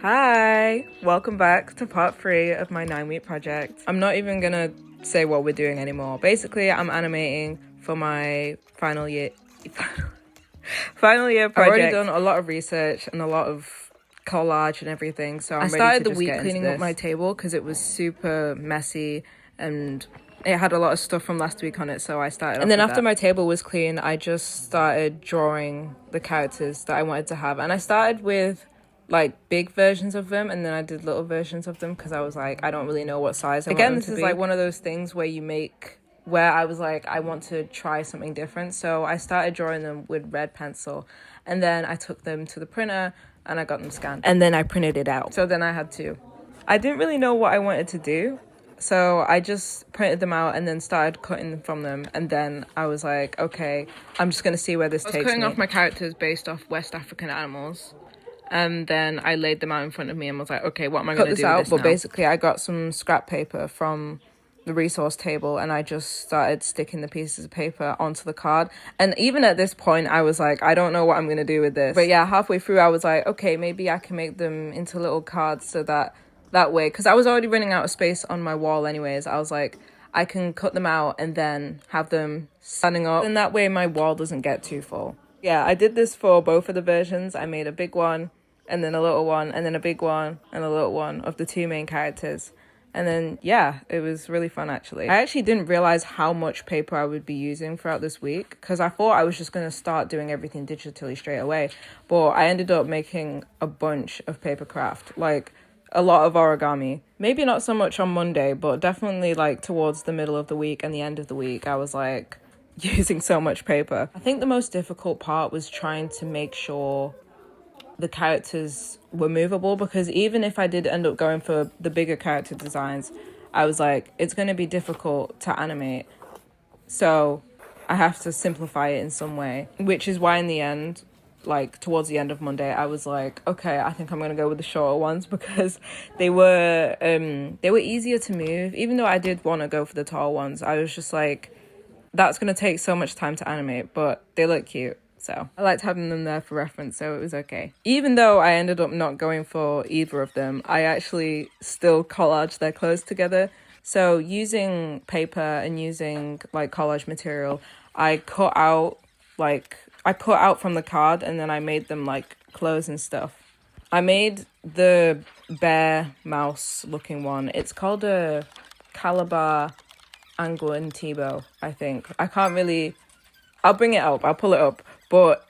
Hi, welcome back to part 3 of my 9-week project. I'm not even gonna say what we're doing anymore. Basically, I'm animating for my final year project. I've already done a lot of research and a lot of collage and everything, so I started the week cleaning up my table because it was super messy and it had a lot of stuff from last week on it, so I started. And then after my table was clean, I just started drawing the characters that I wanted to have, and I started with like big versions of them, and then I did little versions of them because I was like, I don't really know what size I want them to be. Again, this is like one of those things where I was like, I want to try something different, so I started drawing them with red pencil, and then I took them to the printer and I got them scanned, and then I printed it out. So then I didn't really know what I wanted to do, so I just printed them out and then started cutting from them, and then I was like, okay, I'm just gonna see where this takes me. I was cutting off my characters based off West African animals, and then I laid them out in front of me and was like, okay, what am I gonna do with this now? But basically I got some scrap paper from the resource table and I just started sticking the pieces of paper onto the card, and even at this point I was like, I don't know what I'm gonna do with this. But yeah, halfway through I was like, okay, maybe I can make them into little cards, so that way, because I was already running out of space on my wall anyways, I was like, I can cut them out and then have them standing up, and that way my wall doesn't get too full. Yeah, I did this for both of the versions. I made a big one and then a little one and then a big one and a little one of the two main characters. And then, yeah, it was really fun, actually. I actually didn't realize how much paper I would be using throughout this week, because I thought I was just going to start doing everything digitally straight away. But I ended up making a bunch of paper craft, like a lot of origami. Maybe not so much on Monday, but definitely like towards the middle of the week and the end of the week, I was like using so much paper. I think the most difficult part was trying to make sure the characters were movable, because even if I did end up going for the bigger character designs, I was like, it's going to be difficult to animate, so I have to simplify it in some way, which is why in the end, like towards the end of Monday, I was like, okay, I think I'm gonna go with the shorter ones, because they were easier to move. Even though I did want to go for the tall ones, I was just like, that's gonna take so much time to animate, but they look cute, so I liked having them there for reference, so it was okay. Even though I ended up not going for either of them, I actually still collaged their clothes together. So using paper and using like collage material, I cut out from the card, and then I made them like clothes and stuff. I made the bear mouse looking one. It's called a Calabar Anguintibo, I think. I'll bring it up, I'll pull it up. But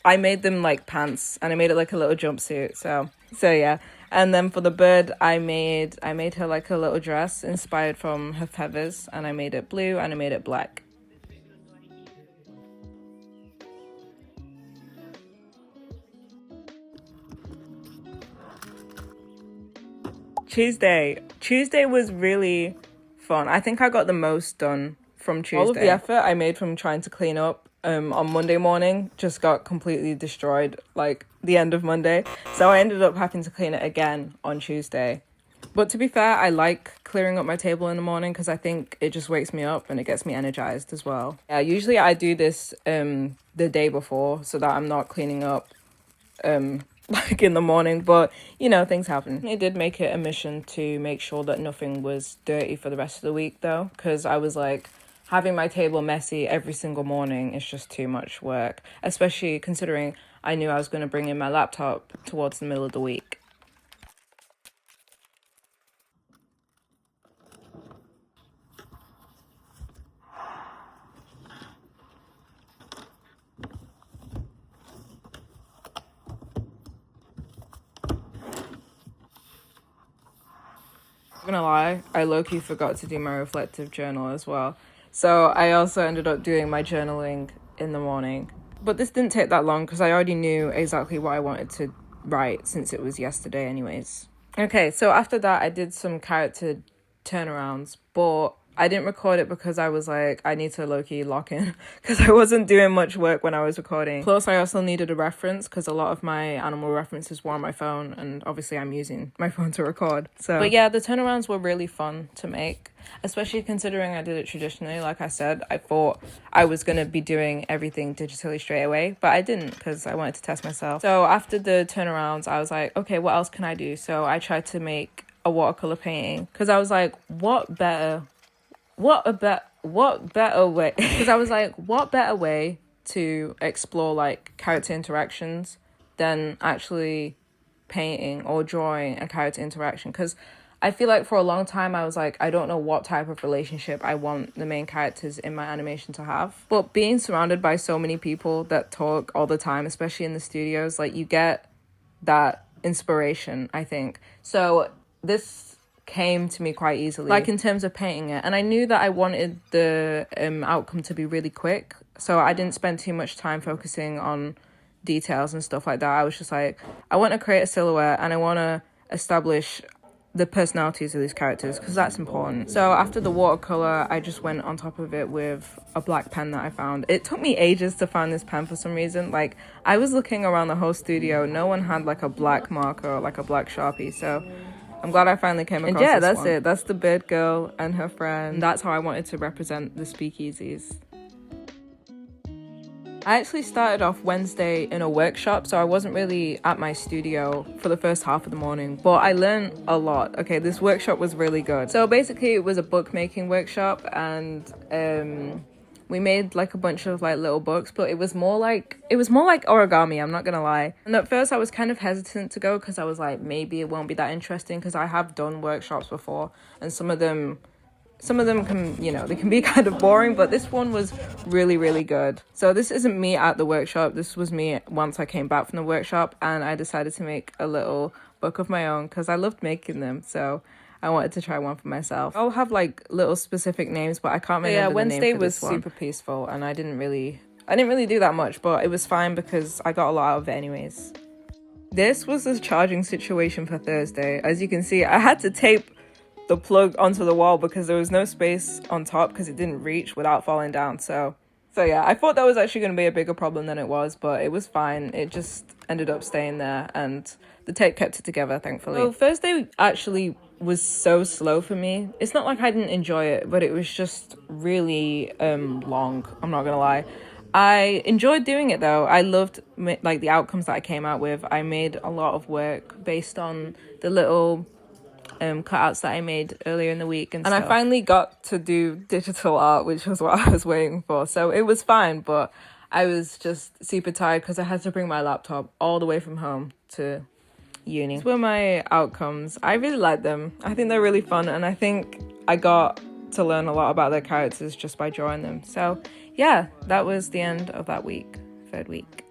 I made them like pants, and I made it like a little jumpsuit. So yeah. And then for the bird, I made her like a little dress inspired from her feathers, and I made it blue and I made it black. Tuesday was really fun. I think I got the most done from Tuesday. All of the effort I made from trying to clean up on Monday morning just got completely destroyed like the end of Monday, so I ended up having to clean it again on Tuesday. But to be fair, I like clearing up my table in the morning because I think it just wakes me up and it gets me energized as well. Yeah, usually I do this the day before so that I'm not cleaning up like in the morning, but you know, things happen. It did make it a mission to make sure that nothing was dirty for the rest of the week though, because I was like, having my table messy every single morning is just too much work, especially considering I knew I was going to bring in my laptop towards the middle of the week. I'm gonna lie, I low-key forgot to do my reflective journal as well. So I also ended up doing my journaling in the morning. But this didn't take that long because I already knew exactly what I wanted to write since it was yesterday anyways. Okay, so after that I did some character turnarounds, but I didn't record it because I was like, I need to low-key lock in because I wasn't doing much work when I was recording. Plus, I also needed a reference because a lot of my animal references were on my phone, and obviously I'm using my phone to record. But yeah, the turnarounds were really fun to make, especially considering I did it traditionally. Like I said, I thought I was going to be doing everything digitally straight away, but I didn't because I wanted to test myself. So after the turnarounds, I was like, okay, what else can I do? So I tried to make a watercolor painting because I was like, what better way because I was like, what better way to explore like character interactions than actually painting or drawing a character interaction? Because I feel like for a long time I was like, I don't know what type of relationship I want the main characters in my animation to have. But being surrounded by so many people that talk all the time, especially in the studios, like you get that inspiration, I think. So this came to me quite easily, like in terms of painting it, and I knew that I wanted the outcome to be really quick, so I didn't spend too much time focusing on details and stuff like that. I was just like, I want to create a silhouette and I want to establish the personalities of these characters because that's important. So after the watercolor, I just went on top of it with a black pen that I found. It took me ages to find this pen for some reason. Like I was looking around the whole studio, no one had like a black marker or like a black Sharpie, so I'm glad I finally came across this one. And yeah, that's it. That's the bird girl and her friend. And that's how I wanted to represent the speakeasies. I actually started off Wednesday in a workshop, so I wasn't really at my studio for the first half of the morning, but I learned a lot. Okay, this workshop was really good. So basically it was a bookmaking workshop, and we made like a bunch of like little books, but it was more like origami, I'm not gonna lie. And at first I was kind of hesitant to go because I was like, maybe it won't be that interesting, because I have done workshops before and some of them can, you know, they can be kind of boring, but this one was really, really good. So this isn't me at the workshop, this was me once I came back from the workshop, and I decided to make a little book of my own because I loved making them, so I wanted to try one for myself. I'll have like little specific names, but I can't remember the name for this one. Wednesday was super peaceful, and I didn't really do that much, but it was fine because I got a lot out of it anyways. This was the charging situation for Thursday. As you can see, I had to tape the plug onto the wall because there was no space on top because it didn't reach without falling down. So yeah, I thought that was actually going to be a bigger problem than it was, but it was fine. It just ended up staying there, and the tape kept it together, thankfully. So Thursday actually was so slow for me. It's not like I didn't enjoy it, but it was just really long, I'm not gonna lie. I enjoyed doing it though. I loved like the outcomes that I came out with. I made a lot of work based on the little cutouts that I made earlier in the week and stuff. I finally got to do digital art, which was what I was waiting for, so it was fine, but I was just super tired because I had to bring my laptop all the way from home to uni. These were my outcomes. I really like them. I think they're really fun, and I think I got to learn a lot about their characters just by drawing them. So yeah, that was the end of that week, third week.